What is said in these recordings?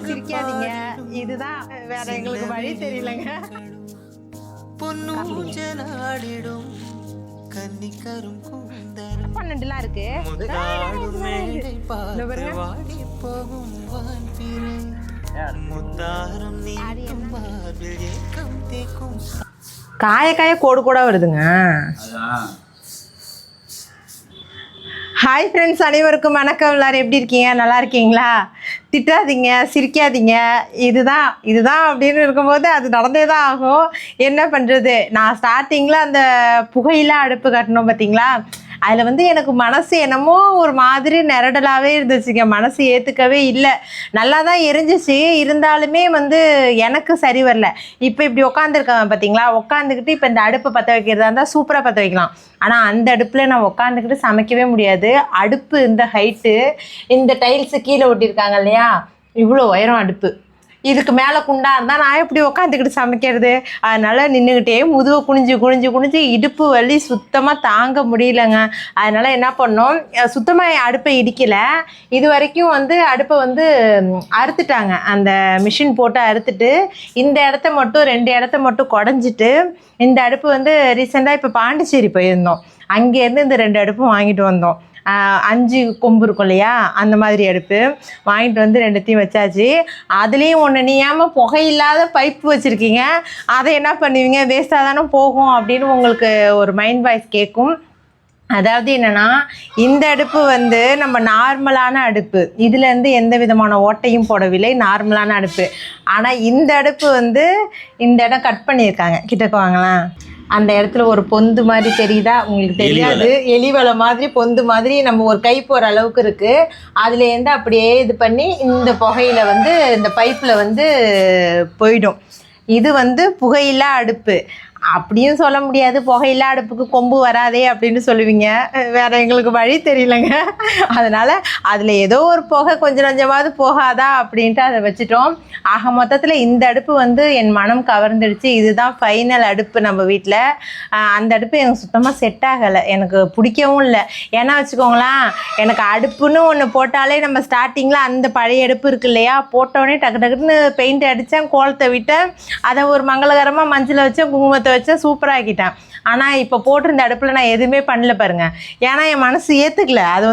சிரிக்காதீங்க. இதுதான் வேற எங்களுக்கு வழி தெரியலங்க. பொன்னூஞ்சலாடிடும் கன்னிக்கரும் கூந்தலும் 12 இருக்கு. முத்தாடும் மேடை பார்த்து வாடி போகும் வான்பிறை முத்தாரம் நீட்டும் மார்பில் ஏக்கம் தேக்கும் காய காய கோடு கூட வருதுங்க. ஹாய் ஃப்ரெண்ட்ஸ், அனைவருக்கும் வணக்கம். எல்லோரும் எப்படி இருக்கீங்க? நல்லா இருக்கீங்களா? திட்டாதீங்க, சிரிக்காதீங்க. இதுதான் அப்படின்னு இருக்கும்போது அது நடந்தே தான் ஆகும். என்ன பண்ணுறது? நான் ஸ்டார்டிங்கில் அந்த புகையில அடுப்பு கட்டணும் பார்த்தீங்களா, அதில் எனக்கு மனசு என்னமோ ஒரு மாதிரி நெருடலாகவே இருந்துச்சுங்க. மனசு ஏற்றுக்கவே இல்லை. நல்லா தான் எரிஞ்சிச்சு, இருந்தாலுமே எனக்கு சரி வரல. இப்போ இப்படி உட்காந்துருக்கேன் பார்த்தீங்களா, உட்காந்துக்கிட்டு இப்போ இந்த அடுப்பை பற்ற வைக்கிறதா இருந்தால் சூப்பராக பற்ற வைக்கலாம். ஆனால் அந்த அடுப்பில் நான் உட்காந்துக்கிட்டு சமைக்கவே முடியாது. அடுப்பு இந்த ஹைட்டு, இந்த டைல்ஸு கீழே ஒட்டியிருக்காங்க இல்லையா, இவ்வளோ உயரம் அடுப்பு. இதுக்கு மேலே குண்டா இருந்தால் நான் எப்படி உட்காந்துக்கிட்டு சமைக்கிறது? அதனால் நின்றுக்கிட்டே முதுவை குனிஞ்சு இடுப்பு வலி சுத்தமாக தாங்க முடியலங்க. அதனால் என்ன பண்ணோம், சுத்தமாக அடுப்பை இடிக்கலை. இது வரைக்கும் அடுப்பை அறுத்துட்டாங்க. அந்த மிஷின் போட்டு அறுத்துட்டு இந்த இடத்த மட்டும் 2 இடத்த மட்டும் குடஞ்சிட்டு இந்த அடுப்பு ரீசெண்டாக இப்போ பாண்டிச்சேரி போயிருந்தோம். அங்கேருந்து இந்த 2 அடுப்பும் வாங்கிட்டு வந்தோம். 5 கொம்பு இருக்கும் இல்லையா, அந்த மாதிரி அடுப்பு வாங்கிட்டு 2த்தையும் வச்சாச்சு. அதுலேயும் ஒன்று, நீ ஏமா புகையில்லாத பைப்பு வச்சுருக்கீங்க, அதை என்ன பண்ணுவீங்க, வேஸ்ட்டாக தானே போகும் அப்படின்னு உங்களுக்கு ஒரு மைண்ட் வாய்ஸ் கேட்கும். அதாவது என்னென்னா, இந்த அடுப்பு நம்ம நார்மலான அடுப்பு, இதுலேருந்து எந்த விதமான ஓட்டையும் போடவில்லை, நார்மலான அடுப்பு. ஆனால் இந்த அடுப்பு இந்த இடம் கட் பண்ணியிருக்காங்க. கிட்டக்க வாங்கலாம். அந்த இடத்துல ஒரு பொந்து மாதிரி தெரியுதா? உங்களுக்கு தெரியாது, எலிவலை மாதிரி பொந்து மாதிரி நம்ம ஒரு கை போகிற அளவுக்கு இருக்குது. அதுலேருந்து அப்படியே இது பண்ணி இந்த புகையில் இந்த பைப்பில் போயிடும். இது புகையில்லா அடுப்பு அப்படியும் சொல்ல முடியாது. புகையில்லா அடுப்புக்கு கொம்பு வராதே அப்படின்னு சொல்லுவீங்க. வேறு எங்களுக்கு வழி தெரியலங்க. அதனால் அதில் ஏதோ ஒரு புகை கொஞ்சம் கொஞ்சமாவது போகாதா அப்படின்ட்டு அதை வச்சுட்டோம். ஆக மொத்தத்தில் இந்த அடுப்பு என் மனம் கவர்ந்துடுச்சு. இதுதான் ஃபைனல் அடுப்பு நம்ம வீட்டில். அந்த அடுப்பு எனக்கு சுத்தமாக செட் ஆகலை, எனக்கு பிடிக்கவும் இல்லை. ஏன்னா வச்சுக்கோங்களேன், எனக்கு அடுப்புன்னு ஒன்று போட்டாலே நம்ம ஸ்டார்டிங்கில் அந்த பழைய அடுப்பு இருக்கு இல்லையா, போட்டோடனே டக்கு டக்குன்னு பெயிண்ட் அடித்தேன், கோலத்தை விட்டேன், அதை ஒரு மங்களகரமாக மஞ்சளை வச்சேன், குங்குமத்தை வச்சா சூப்பராக ஆக்கிட்டேன். ஆனால் இப்போ போட்டிருந்த அடுப்பில் நான் எதுவுமே பண்ணல பாருங்கள். ஏன்னா என் மனசு ஏற்றுக்கல. அது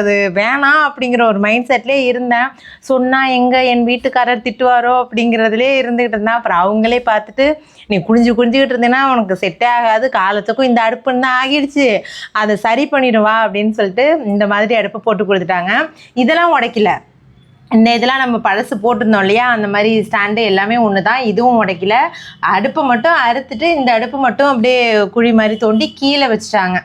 அது வேணாம் அப்படிங்கிற ஒரு மைண்ட் செட்லேயே இருந்தேன். சொன்னால் என் வீட்டுக்காரர் திட்டுவாரோ அப்படிங்கிறதுலே இருந்துக்கிட்டு இருந்தேன். அப்புறம் அவங்களே பார்த்துட்டு, நீ குனிஞ்சுக்கிட்டு இருந்தேன்னா உனக்கு செட்டே ஆகாது, காலத்துக்கும் இந்த அடுப்புன்னு தான் ஆகிடுச்சு, அதை சரி பண்ணிடுவா அப்படின்னு சொல்லிட்டு இந்த மாதிரி அடுப்பு போட்டு கொடுத்துட்டாங்க. இதெல்லாம் உடைக்கல. இந்த இதெல்லாம் நம்ம பழசு போட்டிருந்தோம் இல்லையா, அந்த மாதிரி ஸ்டாண்டு எல்லாமே ஒன்று தான். இதுவும் உடைக்கல. அடுப்பை மட்டும் அறுத்துட்டு இந்த அடுப்பு மட்டும் அப்படியே குழி மாதிரி தோண்டி கீழே வச்சுட்டாங்க.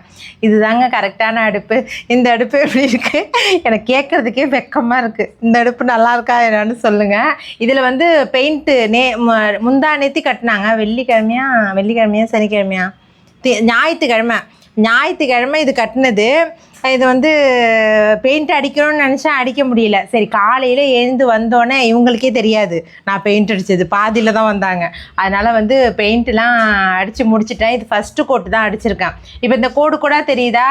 இதுதாங்க கரெக்டான அடுப்பு. இந்த அடுப்பு எப்படி இருக்குது? எனக்கு கேட்குறதுக்கே வெக்கமாக இருக்குது. இந்த அடுப்பு நல்லா இருக்கா என்னன்னு சொல்லுங்கள். இதில் பெயிண்ட்டு முந்தானேத்தி கட்டினாங்க. வெள்ளிக்கிழமையா சனிக்கிழமையா, ஞாயிற்றுக்கிழமை இது கட்டினது. இது பெயிண்ட் அடிக்கணும்னு நினச்சேன், அடிக்க முடியல. சரி, காலையில் எழுந்து வந்தோடனே இவங்களுக்கே தெரியாது நான் பெயிண்ட் அடித்தது, பாதியில் தான் வந்தாங்க. அதனால் பெயிண்ட்லாம் அடித்து முடிச்சிட்டேன். இது ஃபஸ்ட்டு கோட்டு தான் அடிச்சிருக்கேன். இப்போ இந்த கோடு கூட தெரியுதா,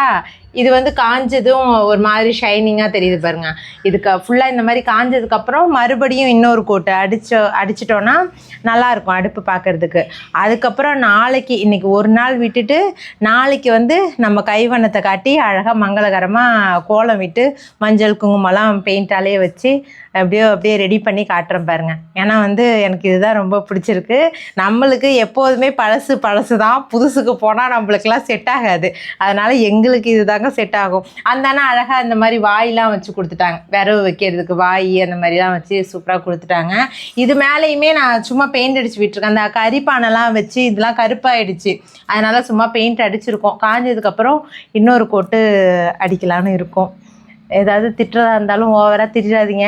இது காஞ்சதும் ஒரு மாதிரி ஷைனிங்காக தெரியுது பாருங்க. இதுக்கு ஃபுல்லாக இந்த மாதிரி காஞ்சதுக்கப்புறம் மறுபடியும் இன்னொரு கோட்டு அடிச்சிட்டோன்னா நல்லாயிருக்கும் அடுப்பு பார்க்குறதுக்கு. அதுக்கப்புறம் இன்றைக்கி ஒரு நாள் விட்டுட்டு நாளைக்கு நம்ம கைவண்ணத்தை காட்டி அழகாக மங்களகரமாக கோலம் விட்டு மஞ்சள் குங்குமம்லாம் பெயிண்டாலே வச்சு அப்படியே ரெடி பண்ணி காட்டுறேன் பாருங்கள். ஏன்னா எனக்கு இதுதான் ரொம்ப பிடிச்சிருக்கு. நம்மளுக்கு எப்போதுமே பழசு தான், புதுசுக்கு போனால் நம்மளுக்கெல்லாம் செட் ஆகாது. அதனால் எங்களுக்கு இதுதாங்க செட் ஆகும். அந்த அழகாக இந்த மாதிரி வாயெலாம் வச்சு கொடுத்துட்டாங்க, விரவு வைக்கிறதுக்கு வாய் அந்த மாதிரிலாம் வச்சு சூப்பராக கொடுத்துட்டாங்க. இது மேலேயுமே நான் சும்மா பெயிண்ட் அடித்து விட்டுருக்கேன். அந்த கரிப்பானெல்லாம் வச்சு இதெல்லாம் கருப்பாயிடுச்சு, அதனால் சும்மா பெயிண்ட் அடிச்சிருக்கோம். காஞ்சதுக்கப்புறம் இன்னொரு கோட்டு அடிக்கலான்னு இருக்கும். ஏதாவது திட்டுறதா இருந்தாலும் ஓவராக திட்டாதீங்க.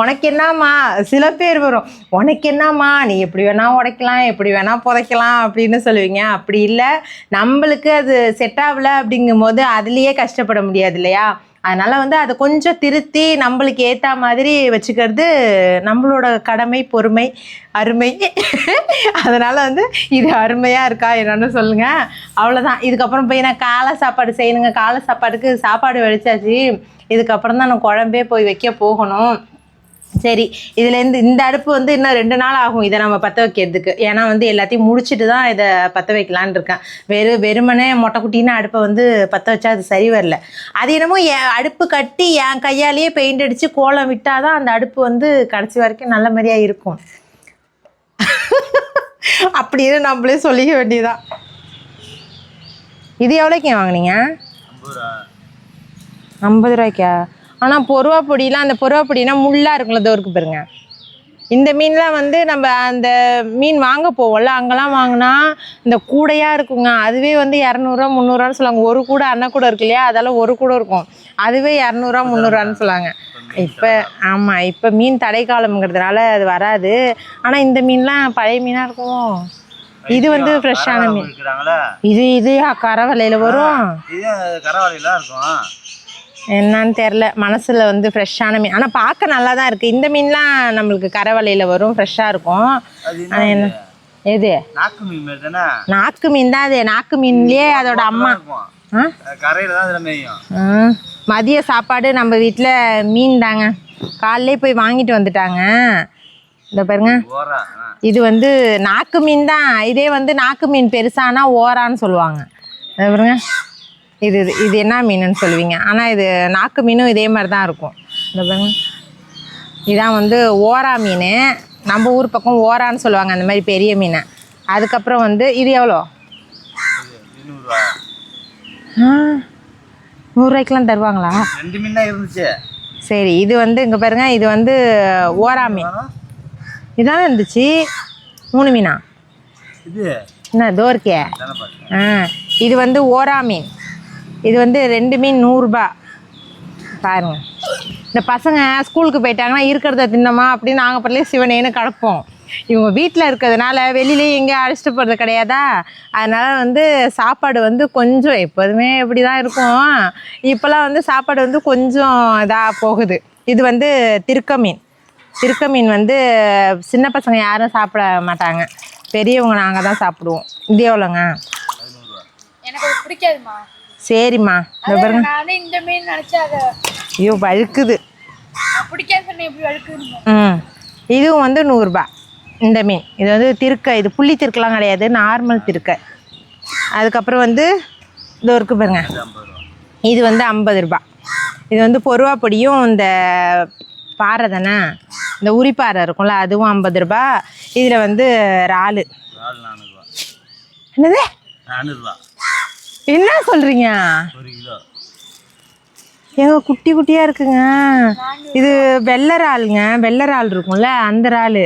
உனக்கு என்னம்மா, சில பேர் வரும், உனக்கு என்னம்மா நீ எப்படி வேணால் உடைக்கலாம், எப்படி வேணால் புதைக்கலாம் அப்படின்னு சொல்லுவீங்க. அப்படி இல்லை, நம்மளுக்கு அது செட் ஆகலை அப்படிங்கும்போது அதுலேயே கஷ்டப்பட முடியாது இல்லையா. அதனால் அதை கொஞ்சம் திருத்தி நம்மளுக்கு ஏற்ற மாதிரி வச்சுக்கிறது நம்மளோட கடமை, பொறுமை, அருமை. அதனால் இது அருமையாக இருக்கா என்னன்னு சொல்லுங்கள். அவ்வளோதான். இதுக்கப்புறம் போய் நான் காலை சாப்பாடு செய்யணுங்க. காலை சாப்பாடுக்கு சாப்பாடு வடிச்சாச்சு. இதுக்கப்புறம் தான் நான் குழம்பே போய் வைக்க போகணும். சரி, இதுலேருந்து இந்த அடுப்பு வந்து இன்னும் 2 நாள் ஆகும் இதை நம்ம பற்ற வைக்கிறதுக்கு. ஏன்னா வந்து எல்லாத்தையும் முடிச்சுட்டு தான் இதை பற்ற வைக்கலான்னு இருக்கேன். வெறுமனே மொட்டை குட்டின்னு அடுப்பை வந்து பற்ற வச்சா அது சரி வரல. அது என்னமோ என் அடுப்பு கட்டி என் கையாலேயே பெயிண்ட் அடித்து கோலம் விட்டால் தான் அந்த அடுப்பு வந்து கடைசி வரைக்கும் நல்ல மாதிரியாக இருக்கும். அப்படின்னு நம்மளே சொல்லிக்க வேண்டியதான். இது எவ்வளோக்கே வாங்கினீங்க? 50 ரூபாய்க்கா? ஆனால் பொருவா பொடியெலாம், அந்த பொருவா பொடினா முள்ளாக இருக்குல்ல, தோருக்கு பாருங்க. இந்த மீன்லாம் வந்து நம்ம அந்த மீன் வாங்க போவோம்ல, அங்கெல்லாம் வாங்கினா இந்த கூடையாக இருக்குங்க. அதுவே வந்து 200 300 சொல்லுவாங்க. ஒரு கூடை அன்னக்கூடை இருக்கு இல்லையா, அதெல்லாம் ஒரு கூடை இருக்கும். அதுவே 200 300 சொல்லுவாங்க. இப்போ ஆமாம், இப்போ மீன் தடை காலம்ங்கிறதுனால அது வராது. ஆனால் இந்த மீன்லாம் பழைய மீனாக இருக்கும். இது வந்து ஃப்ரெஷ்ஷான மீன். இது கரவலையில் வரும். என்னன்னு தெரில, மனசில் வந்து ஃப்ரெஷ்ஷான மீன். ஆனால் பார்க்க நல்லா தான் இருக்குது. இந்த மீன்லாம் நம்மளுக்கு கரவலையில் வரும், ஃப்ரெஷ்ஷாக இருக்கும். ஆனால் என்ன எது நாக்கு மீன் தான். அது நாக்கு மீன்லேயே அதோட அம்மா. மதிய சாப்பாடு நம்ம வீட்டில் மீன் தாங்க. காலையிலே போய் வாங்கிட்டு வந்துட்டாங்க. இந்த பாருங்க, இது வந்து நாக்கு மீன் தான். இதே வந்து நாக்கு மீன் பெருசானா ஓரான்னு சொல்லுவாங்க. அதை பாருங்க, இது என்ன மீனுன்னு சொல்லுவீங்க. ஆனால் இது நாக்கு மீனும் இதே மாதிரி தான் இருக்கும். இந்த பாருங்க, இதான் வந்து ஓரா மீன். நம்ம ஊர் பக்கம் ஓரான்னு சொல்லுவாங்க அந்த மாதிரி பெரிய மீனை. அதுக்கப்புறம் வந்து இது எவ்வளோ? 100 ரூபாய்க்குலாம் தருவாங்களா? 2 மீன் தான் இருந்துச்சு. சரி, இது வந்து இங்கே பாருங்க, இது வந்து ஓரா மீன். இதானே இருந்துச்சு. 3 மீனா இது? என்ன தோர்க்கே? இது வந்து ஓரா மீன். இது வந்து 2 மீன் 100 ரூபா. பாருங்க, இந்த பசங்க ஸ்கூலுக்கு போயிட்டாங்கன்னா இருக்கிறத தின்னமா அப்படின்னு நாங்கள் பட்டிலே சிவனேன்னு கிடப்போம். இவங்க வீட்டில் இருக்கிறதுனால வெளியிலேயே எங்கேயும் அழைச்சிட்டு போகிறது கிடையாதா. அதனால் வந்து சாப்பாடு வந்து கொஞ்சம் எப்போதுமே இப்படி தான் இருக்கும். இப்போல்லாம் வந்து சாப்பாடு வந்து கொஞ்சம் இதாக போகுது. இது வந்து திருக்க மீன். திருக்க மீன் வந்து சின்ன பசங்க யாரும் சாப்பிட மாட்டாங்க, பெரியவங்க நாங்கள் தான் சாப்பிடுவோம். இது எவ்வளோங்க? எனக்கு பிடிக்காதுமா. சரிம்மா, இந்த பாருங்க. நானே இந்த மீன் நினைச்சா அது ஐயோ வழுக்குது. பிடிக்காது சொன்னேன், எப்படி வழுக்குது? இதுவும் வந்து 100 ரூபா இந்த மீன். இது வந்து திருக்க. இது புள்ளி திருக்கலாம் கிடையாது, நார்மல் திருக்க. அதுக்கப்புறம் வந்து இது இருக்கு பாருங்க, இது வந்து 50 ரூபா. இது வந்து பொருவா பொடியும் இந்த பாறை தானே, இந்த உரிப்பாறை இருக்கும்ல, அதுவும் 50 ரூபா. இதில் வந்து இறாலு. என்னது 400 ரூபா? என்ன சொல்கிறீங்க? 1 கிலோ. ஏங்க குட்டி குட்டியாக இருக்குங்க. இது வெள்ளை இறாலுங்க. வெள்ளை இறால் இருக்கும்ல, அந்த இறால்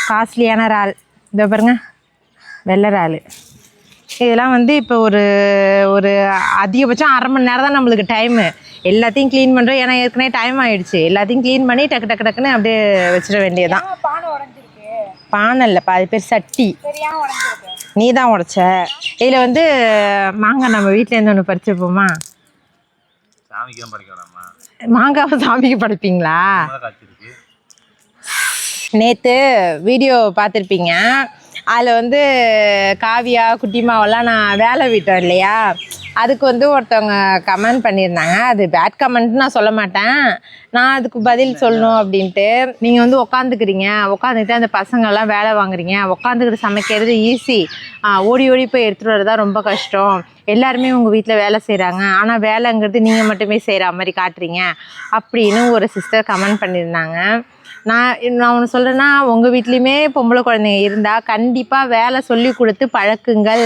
காஸ்ட்லியான இறால். இதை பாருங்க, வெள்ளை இறால். இதெல்லாம் வந்து இப்போ ஒரு அதிகபட்சம் 1/2 மணி நேரம் தான் நம்மளுக்கு டைமு. எல்லாத்தையும் க்ளீன் பண்ணுறோம். ஏன்னா ஏற்கனவே டைம் ஆகிடுச்சு. எல்லாத்தையும் க்ளீன் பண்ணி டக்கு டக்கு டக்குன்னு அப்படியே வச்சிட வேண்டியதுதான். பானை உடஞ்சிருக்கு. பானை இல்லைப்பா, அது பேர் சட்டி. நீ தான் உடைச்ச. இதில் வந்து மாங்காய் நம்ம வீட்டிலேருந்து ஒன்று பறிச்சுப்போமா? சாமிக்கு தான் படைக்க வேணாமா? மாங்காவை சாமிக்கு படைப்பீங்களா? நேற்று வீடியோ பார்த்துருப்பீங்க. அதில் வந்து காவியா குட்டிமாவெல்லாம் நான் வேலை விட்டோம் இல்லையா, அதுக்கு வந்து ஒருத்தவங்க கமெண்ட் பண்ணியிருந்தாங்க. அது பேட் கமெண்ட்னு நான் சொல்ல மாட்டேன், நான் அதுக்கு பதில் சொல்லணும் அப்படின்ட்டு. நீங்கள் வந்து உட்காந்துக்கிறீங்க, உட்காந்துக்கிட்டு அந்த பசங்கள்லாம் வேலை வாங்குறீங்க. உட்காந்துக்கிட்டு சமைக்கிறது ஈஸி, ஓடி ஓடி போய் எடுத்துகிட்டு வரது தான் ரொம்ப கஷ்டம். எல்லாருமே உங்கள் வீட்டில் வேலை செய்கிறாங்க, ஆனால் வேலைங்கிறது நீங்கள் மட்டுமே செய்கிற மாதிரி காட்டுறீங்க அப்படின்னு ஒரு சிஸ்டர் கமெண்ட் பண்ணியிருந்தாங்க. நான் ஒன்று சொல்கிறேன்னா, உங்கள் வீட்லேயுமே பொம்பளை குழந்தைங்க இருந்தால் கண்டிப்பாக வேலை சொல்லி கொடுத்து பழக்குங்கள்.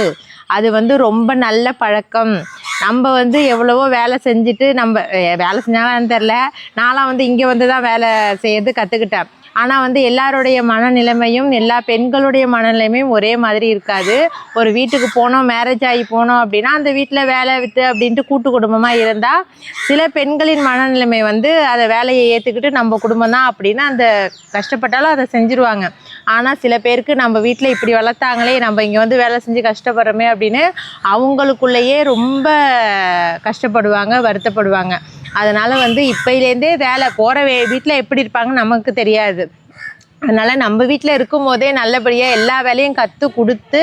அது வந்து ரொம்ப நல்ல பழக்கம். நம்ம வந்து எவ்வளவோ வேலை செஞ்சுட்டு நம்ம வேலை செஞ்சாங்கன்னு தெரில, நான்லாம் வந்து இங்கே வந்து தான் வேலை செய்யறது கற்றுக்கிட்டேன். ஆனால் வந்து எல்லாருடைய மனநிலைமையும் எல்லா பெண்களுடைய மனநிலைமையும் ஒரே மாதிரி இருக்காது. ஒரு வீட்டுக்கு போனோம், மேரேஜ் ஆகி போனோம் அப்படின்னா அந்த வீட்டில் வேலை விட்டு அப்படின்ட்டு கூட்டு குடும்பமாக இருந்தால் சில பெண்களின் மனநிலைமை வந்து அதை வேலையை ஏற்றுக்கிட்டு நம்ம குடும்பம் தான் அப்படின்னு அந்த கஷ்டப்பட்டாலும் அதை செஞ்சுருவாங்க. ஆனால் சில பேருக்கு நம்ம வீட்டில் இப்படி வளர்த்தாங்களே, நம்ம இங்கே வந்து வேலை செஞ்சு கஷ்டப்படுறோமே அப்படின்னு அவங்களுக்குள்ளேயே ரொம்ப கஷ்டப்படுவாங்க, வருத்தப்படுவாங்க. அதனால் வந்து இப்போலேருந்தே வேலை போகிற வீட்டில் எப்படி இருப்பாங்கன்னு நமக்கு தெரியாது. அதனால் நம்ம வீட்டில் இருக்கும் போதே நல்லபடியாக எல்லா வேலையும் கற்றுக் கொடுத்து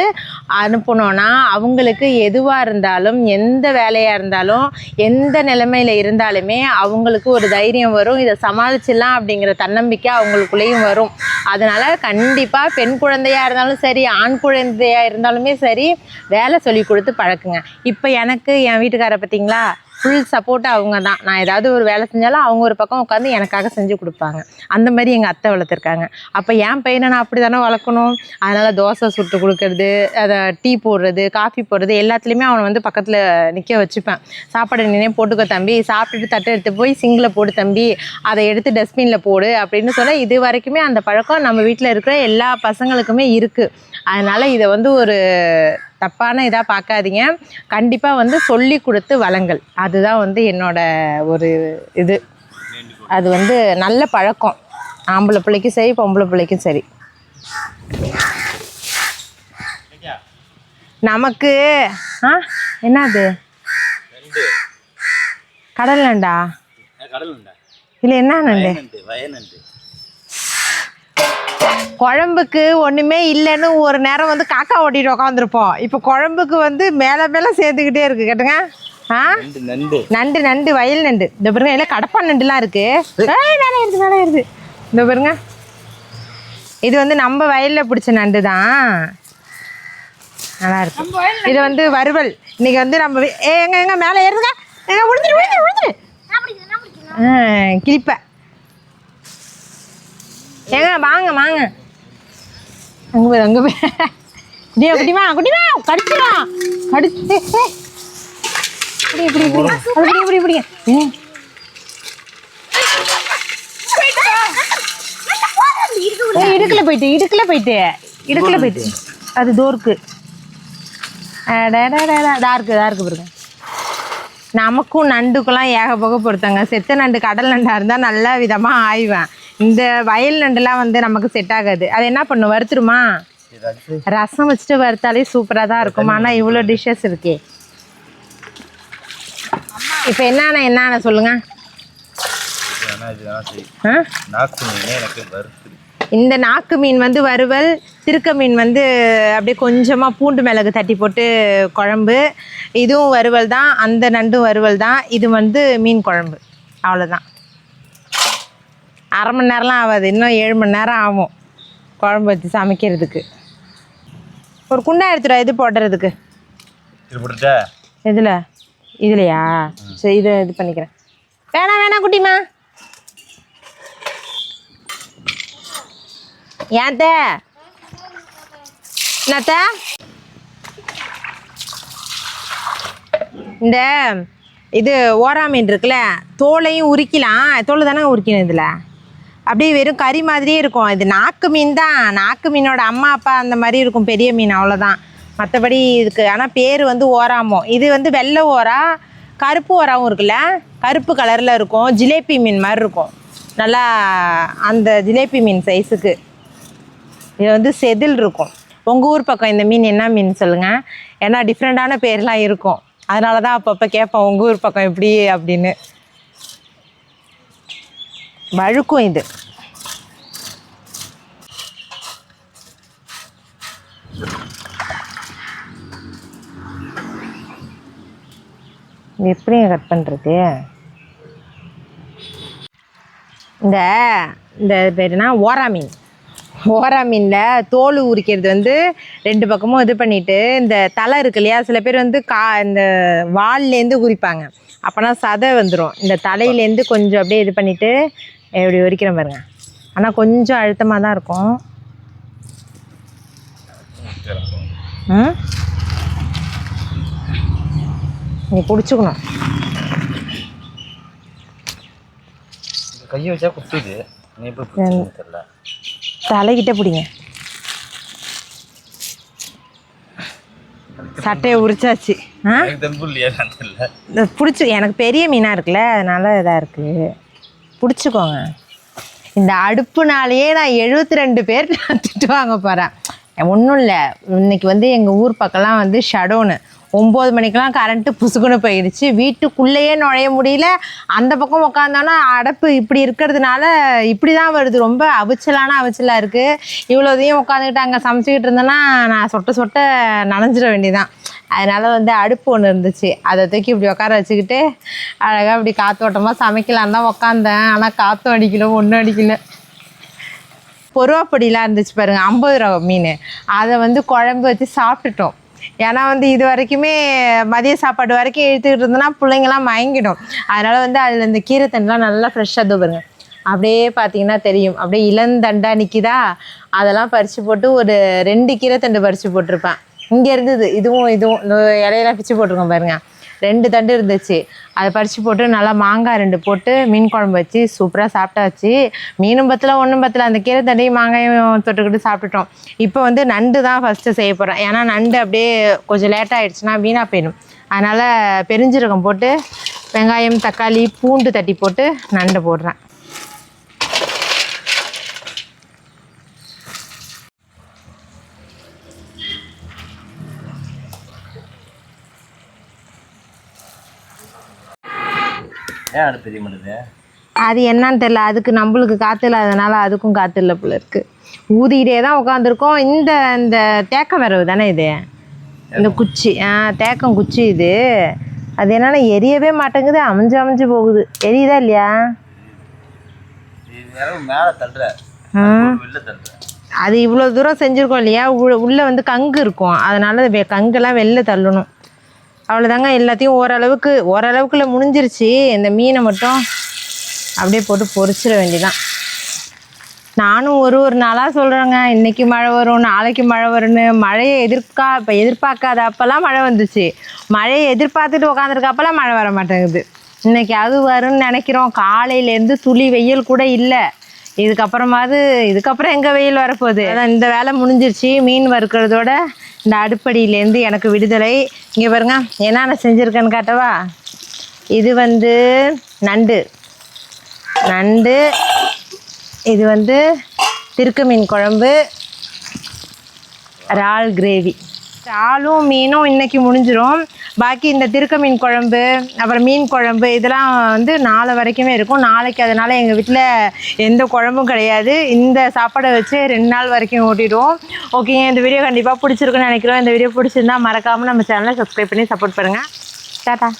அனுப்பினோன்னா அவங்களுக்கு எதுவாக இருந்தாலும் எந்த வேலையாக இருந்தாலும் எந்த நிலைமையில் இருந்தாலுமே அவங்களுக்கு ஒரு தைரியம் வரும், இதை சமாளிச்சிடலாம் அப்படிங்கிற தன்னம்பிக்கை அவங்களுக்குள்ளேயும் வரும். அதனால் கண்டிப்பாக பெண் குழந்தையாக இருந்தாலும் சரி, ஆண் குழந்தையாக இருந்தாலுமே சரி, வேலை சொல்லி கொடுத்து பழக்குங்க. இப்போ எனக்கு என் வீட்டுக்காரை பார்த்தீங்களா, ஃபுல் சப்போர்ட்டு அவங்க தான். நான் ஏதாவது ஒரு வேலை செஞ்சாலும் அவங்க ஒரு பக்கம் உட்காந்து எனக்காக செஞ்சு கொடுப்பாங்க. அந்த மாதிரி எங்கள் அத்தை வளர்த்துருக்காங்க. அப்போ என் பையனை நான் அப்படி தானே வளர்க்கணும். அதனால் தோசை சுட்டு கொடுக்கறது, அதை டீ போடுறது, காஃபி போடுறது எல்லாத்துலேயுமே அவனை வந்து பக்கத்தில் நிற்க வச்சுப்பேன். சாப்பாடு நின்னே போட்டுக்கோ தம்பி, சாப்பிட்டுட்டு தட்டை எடுத்து போய் சிங்கில் போடு தம்பி, அதை எடுத்து டஸ்ட்பினில் போடு அப்படின்னு சொன்னால் இது வரைக்குமே அந்த பழக்கம் நம்ம வீட்டில் இருக்கிற எல்லா பசங்களுக்குமே இருக்குது. அதனால் இதை வந்து ஒரு தப்பான இதாக பார்க்காதீங்க. கண்டிப்பாக வந்து சொல்லி கொடுத்து வளங்கள், அதுதான் வந்து என்னோட ஒரு இது. அது வந்து நல்ல பழக்கம், ஆம்பளை பிள்ளைக்கும் சரி பொம்பளை பிள்ளைக்கும் சரி. நமக்கு என்னது கடல் நண்டா இல்லை என்ன நண்டு? குழம்புக்கு ஒன்றுமே இல்லைன்னு ஒரு நேரம் வந்து காக்கா ஓட்டிட்டு உக்காந்துருப்போம். இப்போ குழம்புக்கு வந்து மேலே மேலே சேர்த்துக்கிட்டே இருக்குது. கேட்டுங்க. நண்டு நண்டு வயல் நண்டு. இந்த பாருங்க, எல்லாம் கடப்பா நண்டுலாம் இருக்குது. நல்லா இருக்குது. இந்த பாருங்க, இது வந்து நம்ம வயலில் பிடிச்ச நண்டு தான், நல்லா இருக்கு. இது வந்து வறுவல். இன்னைக்கு வந்து நம்ம எங்க மேலே ஏறுதுங்க, எங்க விழுந்துரு கிளிப்ப. ஏங்க வாங்க வாங்க, அங்கே போய் குட்டிமா கடிச்சிடும். கடிச்சு இப்படி இடுக்கில் போயிட்டு அது தோருக்கு டார்க்கு பாருங்க. நமக்கும் நண்டுக்கெல்லாம் ஏகப்போக பொறுத்தாங்க. செத்த நண்டு கடல் நண்டாக இருந்தால் நல்ல விதமாக ஆய்வேன். இந்த வயல் நண்டுலாம் வந்து நமக்கு செட் ஆகாது. அது என்ன பண்ணும், வறுத்துருமா? ரசம் வச்சுட்டு வறுத்தாலே சூப்பராக தான் இருக்கும். ஆனால் இவ்வளோ டிஷ்ஷஸ் இருக்கே. இப்போ என்னென்ன சொல்லுங்க. இந்த நாக்கு மீன் வந்து வறுவல், திருக்க மீன் வந்து அப்படியே கொஞ்சமாக பூண்டு மிளகு தட்டி போட்டு குழம்பு, இதுவும் வறுவல் தான். அந்த நண்டும் வறுவல் தான். இது வந்து மீன் குழம்பு, அவ்வளோதான். அரை மணி நேரம்லாம் ஆகாது, இன்னும் 7 மணி நேரம் ஆகும் குழம்பு வச்சு சமைக்கிறதுக்கு. ஒரு குண்டா எடுத்துடா இது போடுறதுக்கு. இதுலையா? சரி, இதை இது பண்ணிக்கிறேன். வேணாம் குட்டிமா. ஏன்த்த என்னத்த இந்த இது ஓரா மீன் இருக்குல்ல, தோலையும் உரிக்கலாம். தோல் தானே உரிக்கணும். இதில் அப்படியே வெறும் கறி மாதிரியே இருக்கும். இது நாக்கு மீன் தான். நாக்கு மீனோட அம்மா அப்பா அந்த மாதிரி இருக்கும், பெரிய மீன், அவ்வளோதான். மற்றபடி இதுக்கு ஆனால் பேர் வந்து ஓராமோ. இது வந்து வெள்ளை ஓரா, கருப்பு ஓராவும் இருக்குல்ல, கருப்பு கலரில் இருக்கும். ஜிலேபி மீன் மாதிரி இருக்கும், நல்லா அந்த ஜிலேபி மீன் சைஸுக்கு. இது வந்து செதில் இருக்கும். உங்கள் ஊர் பக்கம் இந்த மீன் என்ன மீன் சொல்லுங்கள். ஏன்னா டிஃப்ரெண்ட்டான பேர்லாம் இருக்கும். அதனால தான் அப்பப்போ கேட்போம் உங்கள் ஊர் பக்கம் எப்படி அப்படின்னு. வழுக்கும் இது. எப்படிங்க கட் பண்ணுறது? இந்த பேருனா ஓரா மீன். ஓரா மீனில் தோல் உரிக்கிறது வந்து 2 பக்கமும் இது பண்ணிவிட்டு, இந்த தலை இருக்கு இல்லையா, சில பேர் வந்து இந்த வால்லேருந்து உரிப்பாங்க. அப்போனா சதை வந்துடும். இந்த தலையிலேருந்து கொஞ்சம் அப்படியே இது பண்ணிவிட்டு இப்படி உரிக்கிறேன் பாருங்க. ஆனால் கொஞ்சம் அழுத்தமாக தான் இருக்கும். நீ பிடிச்சிக்கணும். கையை வச்சா குத்துது. தலைகிட்ட பிடிங்க. சட்டையை உரிச்சாச்சு. பிடிச்சி எனக்கு பெரிய மீனாக இருக்குல்ல, அதனால இதாக இருக்குது. பிடிச்சிக்கோங்க. இந்த அடுப்புனாலேயே நான் 72 பேர் நான் திட்டு வாங்க போகிறேன். ஒன்றும் இல்லை, இன்றைக்கி வந்து எங்கள் ஊர் பக்கம்லாம் வந்து ஷடோனு, 9 மணிக்கெலாம் கரண்ட்டு புசுக்குன்னு போயிடுச்சு. வீட்டுக்குள்ளேயே நுழைய முடியல. அந்த பக்கம் உட்காந்தோன்னா அடைப்பு இப்படி இருக்கிறதுனால இப்படி தான் வருது. ரொம்ப அவிச்சலாக இருக்குது. இவ்வளோதையும் உட்காந்துக்கிட்டு அங்கே சமைச்சிக்கிட்டு இருந்தேன்னா நான் சொட்ட நனைஞ்சிட வேண்டியதான். அதனால் வந்து அடுப்பு ஒன்று இருந்துச்சு, அதை தூக்கி இப்படி உட்கார வச்சுக்கிட்டு அழகாக இப்படி காற்றோட்டமாக சமைக்கலான்னு தான் உட்காந்தேன். ஆனால் காற்றும் அடிக்கல, ஒன்றும் அடிக்கல. பொருவாப்பொடிலாம் இருந்துச்சு பாருங்கள், 50 ரூபா மீன். அதை வந்து குழம்பு வச்சு சாப்பிட்டுட்டோம். ஏன்னா வந்து இது வரைக்குமே மதிய சாப்பாடு வரைக்கும் இழுத்துக்கிட்டு இருந்தோன்னா பிள்ளைங்கள்லாம் மயங்கிடும். அதனால் வந்து அதில் இந்த கீரை தண்டுலாம் நல்லா ஃப்ரெஷ்ஷாக பாருங்க, அப்படியே பார்த்தீங்கன்னா தெரியும், அப்படியே இளந்தண்டாக நிற்கிதா. அதெல்லாம் பறித்து போட்டு ஒரு 2 கீரை தண்டு பறித்து போட்டிருப்பேன். இங்கே இருந்தது, இதுவும் இந்த இலையெல்லாம் பிச்சு போட்டிருக்கோம் பாருங்க, 2 தண்டு இருந்துச்சு. அதை பறித்து போட்டு நல்லா மாங்காய் 2 போட்டு மீன் குழம்பு வச்சு சூப்பராக சாப்பிட்டாச்சு. மீனும் பத்தில் ஒன்றும் பத்தில், அந்த கீரை தண்டையும் மாங்காயும் தொட்டுக்கிட்டு சாப்பிட்டுட்டோம். இப்போ வந்து நண்டு தான் ஃபஸ்ட்டு செய்ய போகிறேன். ஏன்னா நண்டு அப்படியே கொஞ்சம் லேட் ஆகிடுச்சுன்னா வீணாக போயிடும். அதனால் பெருஞ்சீரகம் போட்டு வெங்காயம் தக்காளி பூண்டு தட்டி போட்டு நண்டு போடுறேன். ஏன் அடுப்பு தெரிய மாட்டேது? அது என்னன்னு தெரியல, அதுக்கு நம்மளுக்கு காற்று இல்லாதனால அதுக்கும் காற்று இல்லை போல இருக்குது. ஊதிக்கிட்டே தான் உட்காந்துருக்கோம். இந்த தேக்க மரவு தானே இது, இந்த குச்சி, தேக்கம் குச்சி இது. அது என்னன்னா எரியவே மாட்டேங்குது, அமைஞ்சு போகுது. எரியுதா இல்லையா? மேலே தள்ளுற, வெளில தள்ளுற. அது இவ்வளோ தூரம் செஞ்சுருக்கோம் இல்லையா, உள்ளே வந்து கங்கு இருக்கும். அதனால் கங்கெல்லாம் வெளில தள்ளணும். அவ்வளோதாங்க, எல்லாத்தையும் ஓரளவுக்குள்ள முடிஞ்சிருச்சு. இந்த மீனை மட்டும் அப்படியே போட்டு பொரிச்சிட வேண்டியதான். நானும் ஒரு நாளாக சொல்கிறேங்க, இன்றைக்கி மழை வரும், நாளைக்கு மழை வரும்னு. மழையை எதிர்பார்க்காத அப்போல்லாம் மழை வந்துச்சு. மழையை எதிர்பார்த்துட்டு உட்காந்துருக்கப்பெல்லாம் மழை வர மாட்டேங்குது. இன்றைக்கி அது வரும்னு நினைக்கிறோம். காலையிலேருந்து துளி வெயில் கூட இல்லை. இதுக்கப்புறம் எங்கே வெயில் வரப்போகுது? அதான் இந்த வேலை முடிஞ்சிருச்சு. மீன் வறுக்கிறதோட இந்த அடுப்படியிலேருந்து எனக்கு விடுதலை. இங்கே பாருங்க என்னென்ன செஞ்சுருக்கேன்னு காட்டவா. இது வந்து நண்டு, இது வந்து திருக்க மீன் குழம்பு, இறால் கிரேவி. இறாலும் மீனும் இன்றைக்கி முடிஞ்சிடும். பாக்கி இந்த திருக்க மீன் குழம்பு அப்புறம் மீன் குழம்பு இதெல்லாம் வந்து நாளை வரைக்குமே இருக்கும். நாளைக்கு அதனால் எங்கள் வீட்டில் எந்த குழம்பும் கிடையாது. இந்த சாப்பாடை வச்சு 2 நாள் வரைக்கும் ஓட்டிடுவோம். ஓகேங்க, இந்த வீடியோ கண்டிப்பாக பிடிச்சிருக்குன்னு நினைக்கிறோம். இந்த வீடியோ பிடிச்சிருந்தா மறக்காமல் நம்ம சேனலை சப்ஸ்கிரைப் பண்ணி சப்போர்ட் பண்ணுங்கள். டாடா.